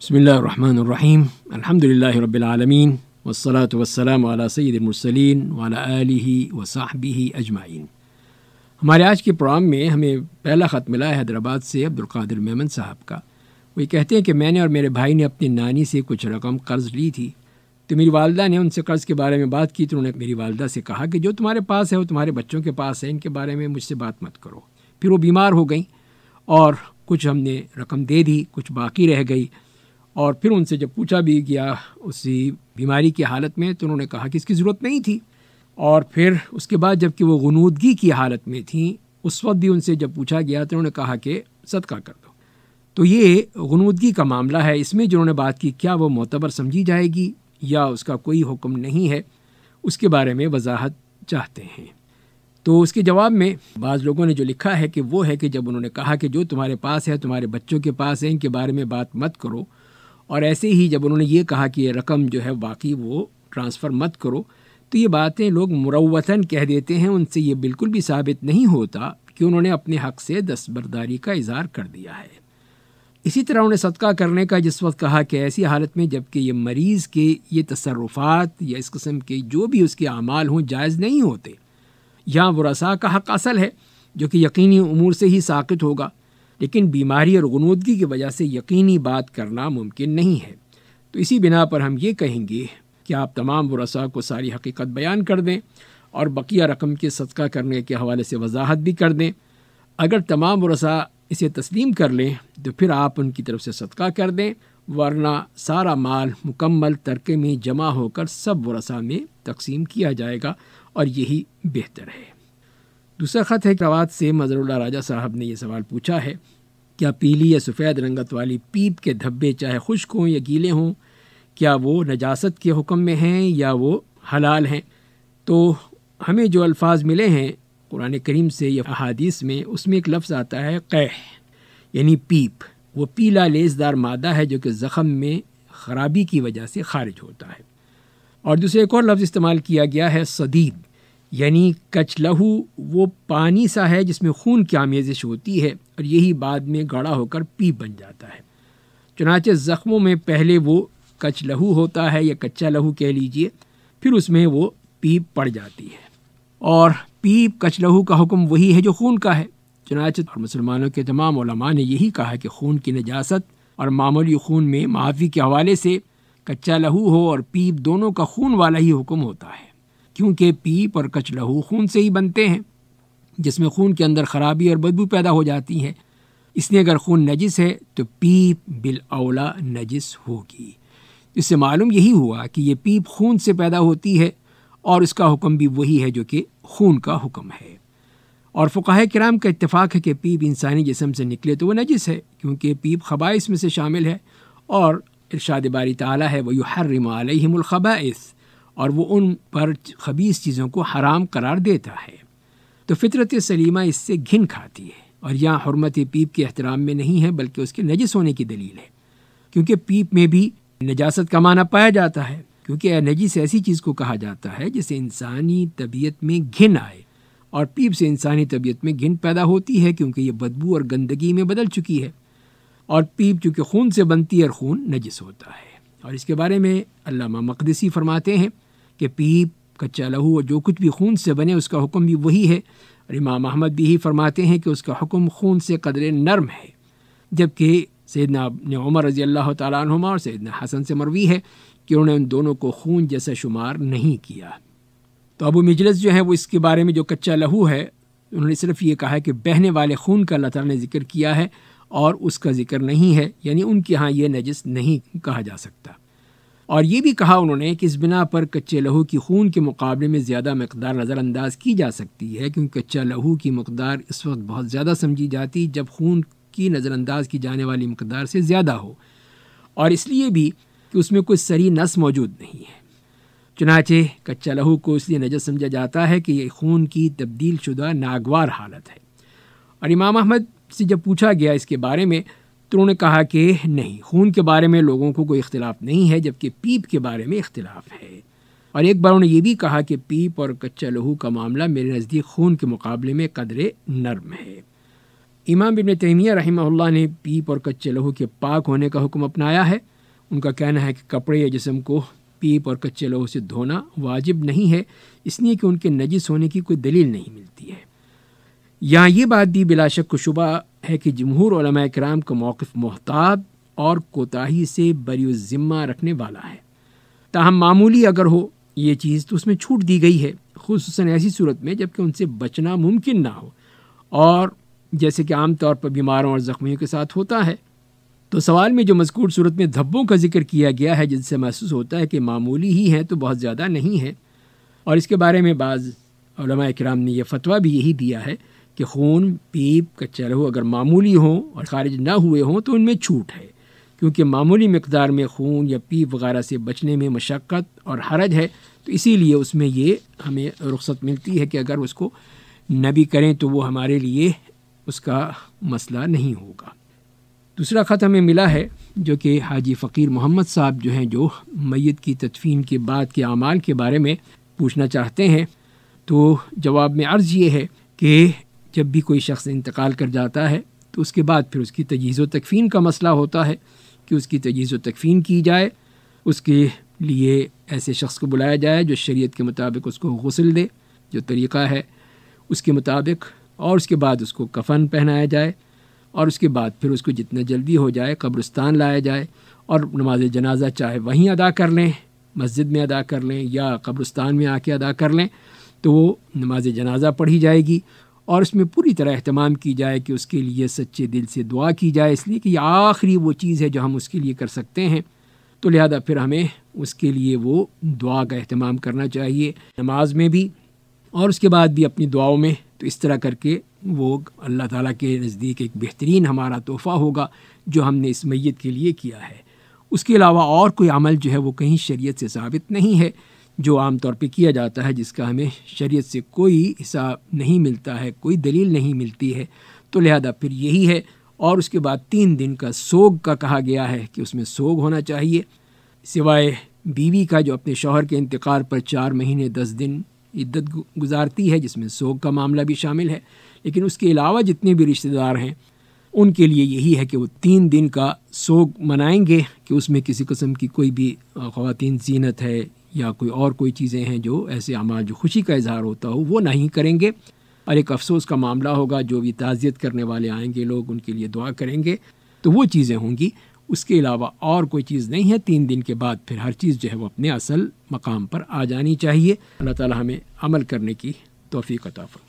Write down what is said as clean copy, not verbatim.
بسم اللہ الرحمن الرحیم الحمدللہ رب العالمین والصلاة والسلام علی سید المرسلین وعلی آلہ وصحبہ اجمعین۔ ہمارے آج کے پروگرام میں ہمیں پہلا خط ملا ہے حیدرآباد سے عبدالقادر میمن صاحب کا۔ وہ کہتے ہیں کہ میں نے اور میرے بھائی نے اپنی نانی سے کچھ رقم قرض لی تھی، تو میری والدہ نے ان سے قرض کے بارے میں بات کی، تو انہوں نے میری والدہ سے کہا کہ جو تمہارے پاس ہے وہ تمہارے بچوں کے پاس ہے، ان کے بارے میں مجھ سے بات مت کرو۔ پھر وہ بیمار ہو گئیں اور کچھ ہم نے رقم دے دی، کچھ باقی رہ گئی، اور پھر ان سے جب پوچھا بھی گیا اسی بیماری کی حالت میں، تو انہوں نے کہا کہ اس کی ضرورت نہیں تھی۔ اور پھر اس کے بعد جب کہ وہ غنودگی کی حالت میں تھیں، اس وقت بھی ان سے جب پوچھا گیا تو انہوں نے کہا کہ صدقہ کر دو۔ تو یہ غنودگی کا معاملہ ہے، اس میں جو انہوں نے بات کی کیا وہ معتبر سمجھی جائے گی یا اس کا کوئی حکم نہیں ہے، اس کے بارے میں وضاحت چاہتے ہیں۔ تو اس کے جواب میں بعض لوگوں نے جو لکھا ہے کہ وہ ہے کہ جب انہوں نے کہا کہ جو تمہارے پاس ہے تمہارے بچوں کے پاس ہے، ان کے بارے میں بات مت کرو، اور ایسے ہی جب انہوں نے یہ کہا کہ یہ رقم جو ہے باقی وہ ٹرانسفر مت کرو، تو یہ باتیں لوگ مروتاً کہہ دیتے ہیں، ان سے یہ بالکل بھی ثابت نہیں ہوتا کہ انہوں نے اپنے حق سے دستبرداری کا اظہار کر دیا ہے۔ اسی طرح انہوں نے صدقہ کرنے کا جس وقت کہا کہ ایسی حالت میں جب کہ یہ مریض کے یہ تصرفات یا اس قسم کے جو بھی اس کے اعمال ہوں جائز نہیں ہوتے، یہاں ورثاء کا حق اصل ہے جو کہ یقینی امور سے ہی ساقط ہوگا، لیکن بیماری اور غنودگی کی وجہ سے یقینی بات کرنا ممکن نہیں ہے۔ تو اسی بنا پر ہم یہ کہیں گے کہ آپ تمام ورثاء کو ساری حقیقت بیان کر دیں اور بقیہ رقم کے صدقہ کرنے کے حوالے سے وضاحت بھی کر دیں۔ اگر تمام ورثاء اسے تسلیم کر لیں تو پھر آپ ان کی طرف سے صدقہ کر دیں، ورنہ سارا مال مکمل ترکے میں جمع ہو کر سب ورثاء میں تقسیم کیا جائے گا، اور یہی بہتر ہے۔ دوسرا خط ہے روات سے مظہر اللہ راجہ صاحب نے یہ سوال پوچھا ہے، کیا پیلی یا سفید رنگت والی پیپ کے دھبے چاہے خشک ہوں یا گیلے ہوں، کیا وہ نجاست کے حکم میں ہیں یا وہ حلال ہیں؟ تو ہمیں جو الفاظ ملے ہیں قرآن کریم سے یا احادیث میں، اس میں ایک لفظ آتا ہے قیح، یعنی پیپ۔ وہ پیلا لیسدار مادہ ہے جو کہ زخم میں خرابی کی وجہ سے خارج ہوتا ہے۔ اور دوسرے ایک اور لفظ استعمال کیا گیا ہے صدید، یعنی کچ لہو، وہ پانی سا ہے جس میں خون کی آمیزش ہوتی ہے اور یہی بعد میں گاڑھا ہو کر پیپ بن جاتا ہے۔ چنانچہ زخموں میں پہلے وہ کچ لہو ہوتا ہے یا کچا لہو کہہ لیجئے، پھر اس میں وہ پیپ پڑ جاتی ہے، اور پیپ کچ لہو کا حکم وہی ہے جو خون کا ہے۔ چنانچہ مسلمانوں کے تمام علماء نے یہی کہا کہ خون کی نجاست اور معمولی خون میں معافی کے حوالے سے کچا لہو ہو اور پیپ دونوں کا خون والا ہی حکم ہوتا ہے، کیونکہ پیپ اور کچ لہو خون سے ہی بنتے ہیں جس میں خون کے اندر خرابی اور بدبو پیدا ہو جاتی ہے۔ اس لیے اگر خون نجس ہے تو پیپ بالاولا نجس ہوگی۔ اس سے معلوم یہی ہوا کہ یہ پیپ خون سے پیدا ہوتی ہے اور اس کا حکم بھی وہی ہے جو کہ خون کا حکم ہے۔ اور فقہاء کرام کا اتفاق ہے کہ پیپ انسانی جسم سے نکلے تو وہ نجس ہے، کیونکہ پیپ خبائث میں سے شامل ہے، اور ارشاد باری تعالیٰ ہے وَيُحَرِّمُ عَلَيْهِمُ الْخَبَائِثِ، اور وہ ان پر خبیث چیزوں کو حرام قرار دیتا ہے۔ تو فطرت سلیمہ اس سے گھن کھاتی ہے، اور یہاں حرمت پیپ کے احترام میں نہیں ہے بلکہ اس کے نجس ہونے کی دلیل ہے، کیونکہ پیپ میں بھی نجاست کا معنی پایا جاتا ہے، کیونکہ نجس ایسی چیز کو کہا جاتا ہے جسے انسانی طبیعت میں گھن آئے، اور پیپ سے انسانی طبیعت میں گھن پیدا ہوتی ہے کیونکہ یہ بدبو اور گندگی میں بدل چکی ہے، اور پیپ چونکہ خون سے بنتی ہے اور خون نجس ہوتا ہے۔ اور اس کے بارے میں علامہ مقدسی فرماتے ہیں کہ پیپ کچا لہو اور جو کچھ بھی خون سے بنے اس کا حکم بھی وہی ہے، اور امام احمد بھی فرماتے ہیں کہ اس کا حکم خون سے قدر نرم ہے، جبکہ سیدنا ابن عمر رضی اللہ تعالیٰ عنہما اور سیدنا حسن سے مروی ہے کہ انہوں نے ان دونوں کو خون جیسا شمار نہیں کیا۔ تو ابو مجلس جو ہے وہ اس کے بارے میں جو کچا لہو ہے انہوں نے صرف یہ کہا کہ بہنے والے خون کا اللہ تعالیٰ نے ذکر کیا ہے اور اس کا ذکر نہیں ہے، یعنی ان کے ہاں یہ نجس نہیں کہا جا سکتا۔ اور یہ بھی کہا انہوں نے کہ اس بنا پر کچے لہو کی خون کے مقابلے میں زیادہ مقدار نظر انداز کی جا سکتی ہے، کیونکہ کچا لہو کی مقدار اس وقت بہت زیادہ سمجھی جاتی جب خون کی نظر انداز کی جانے والی مقدار سے زیادہ ہو، اور اس لیے بھی کہ اس میں کوئی صریح نس موجود نہیں ہے۔ چنانچہ کچا لہو کو اس لیے نجس سمجھا جاتا ہے کہ یہ خون کی تبدیل شدہ ناگوار حالت ہے۔ اور امام احمد سے جب پوچھا گیا اس کے بارے میں تو انہوں نے کہا کہ نہیں، خون کے بارے میں لوگوں کو کوئی اختلاف نہیں ہے، جبکہ پیپ کے بارے میں اختلاف ہے۔ اور ایک بار انہوں نے یہ بھی کہا کہ پیپ اور کچا لہو کا معاملہ میرے نزدیک خون کے مقابلے میں قدر نرم ہے۔ امام ابن تیمیہ رحمہ اللہ نے پیپ اور کچے لہو کے پاک ہونے کا حکم اپنایا ہے۔ ان کا کہنا ہے کہ کپڑے یا جسم کو پیپ اور کچے لہو سے دھونا واجب نہیں ہے، اس لیے کہ ان کے نجس ہونے کی کوئی دلیل نہیں ملتی ہے۔ یہاں یہ بات بھی بلا شک و شبہ ہے کہ جمہور علماء کرام کا موقف محتاط اور کوتاہی سے بری الذمہ رکھنے والا ہے۔ تاہم معمولی اگر ہو یہ چیز تو اس میں چھوٹ دی گئی ہے، خصوصاً ایسی صورت میں جب کہ ان سے بچنا ممکن نہ ہو، اور جیسے کہ عام طور پر بیماروں اور زخمیوں کے ساتھ ہوتا ہے۔ تو سوال میں جو مذکور صورت میں دھبوں کا ذکر کیا گیا ہے، جن سے محسوس ہوتا ہے کہ معمولی ہی ہیں تو بہت زیادہ نہیں ہے، اور اس کے بارے میں بعض علماء کرام نے یہ فتویٰ بھی یہی دیا ہے کہ خون، پیپ، کچا لہو اگر معمولی ہوں اور خارج نہ ہوئے ہوں تو ان میں چھوٹ ہے، کیونکہ معمولی مقدار میں خون یا پیپ وغیرہ سے بچنے میں مشقت اور حرج ہے، تو اسی لیے اس میں یہ ہمیں رخصت ملتی ہے کہ اگر اس کو نہ بھی کریں تو وہ ہمارے لیے اس کا مسئلہ نہیں ہوگا۔ دوسرا خط ہمیں ملا ہے جو کہ حاجی فقیر محمد صاحب جو ہیں، جو میت کی تدفین کے بعد کے اعمال کے بارے میں پوچھنا چاہتے ہیں۔ تو جواب میں عرض یہ ہے کہ جب بھی کوئی شخص انتقال کر جاتا ہے تو اس کے بعد پھر اس کی تجہیز و تکفین کا مسئلہ ہوتا ہے کہ اس کی تجہیز و تکفین کی جائے، اس کے لیے ایسے شخص کو بلایا جائے جو شریعت کے مطابق اس کو غسل دے، جو طریقہ ہے اس کے مطابق، اور اس کے بعد اس کو کفن پہنایا جائے، اور اس کے بعد پھر اس کو جتنا جلدی ہو جائے قبرستان لایا جائے، اور نماز جنازہ چاہے وہیں ادا کر لیں، مسجد میں ادا کر لیں یا قبرستان میں آ کے ادا کر لیں، تو وہ نماز جنازہ پڑھی جائے گی، اور اس میں پوری طرح اہتمام کی جائے کہ اس کے لیے سچے دل سے دعا کی جائے، اس لیے کہ یہ آخری وہ چیز ہے جو ہم اس کے لیے کر سکتے ہیں، تو لہذا پھر ہمیں اس کے لیے وہ دعا کا اہتمام کرنا چاہیے، نماز میں بھی اور اس کے بعد بھی اپنی دعاؤں میں۔ تو اس طرح کر کے وہ اللہ تعالیٰ کے نزدیک ایک بہترین ہمارا تحفہ ہوگا جو ہم نے اس میت کے لیے کیا ہے۔ اس کے علاوہ اور کوئی عمل جو ہے وہ کہیں شریعت سے ثابت نہیں ہے، جو عام طور پہ کیا جاتا ہے، جس کا ہمیں شریعت سے کوئی حصہ نہیں ملتا ہے، کوئی دلیل نہیں ملتی ہے، تو لہذا پھر یہی ہے۔ اور اس کے بعد 3 دن کا سوگ کا کہا گیا ہے کہ اس میں سوگ ہونا چاہیے، سوائے بیوی کا جو اپنے شوہر کے انتقال پر 4 مہینے 10 دن عدت گزارتی ہے، جس میں سوگ کا معاملہ بھی شامل ہے، لیکن اس کے علاوہ جتنے بھی رشتہ دار ہیں ان کے لیے یہی ہے کہ وہ 3 دن کا سوگ منائیں گے، کہ اس میں کسی قسم کی کوئی بھی خواتین زینت ہے یا کوئی چیزیں ہیں جو ایسے اعمال جو خوشی کا اظہار ہوتا ہو وہ نہیں کریں گے، اور ایک افسوس کا معاملہ ہوگا، جو بھی تعزیت کرنے والے آئیں گے لوگ ان کے لیے دعا کریں گے، تو وہ چیزیں ہوں گی۔ اس کے علاوہ اور کوئی چیز نہیں ہے۔ 3 دن کے بعد پھر ہر چیز جو ہے وہ اپنے اصل مقام پر آ جانی چاہیے۔ اللہ تعالی ہمیں عمل کرنے کی توفیق عطا فرمائے۔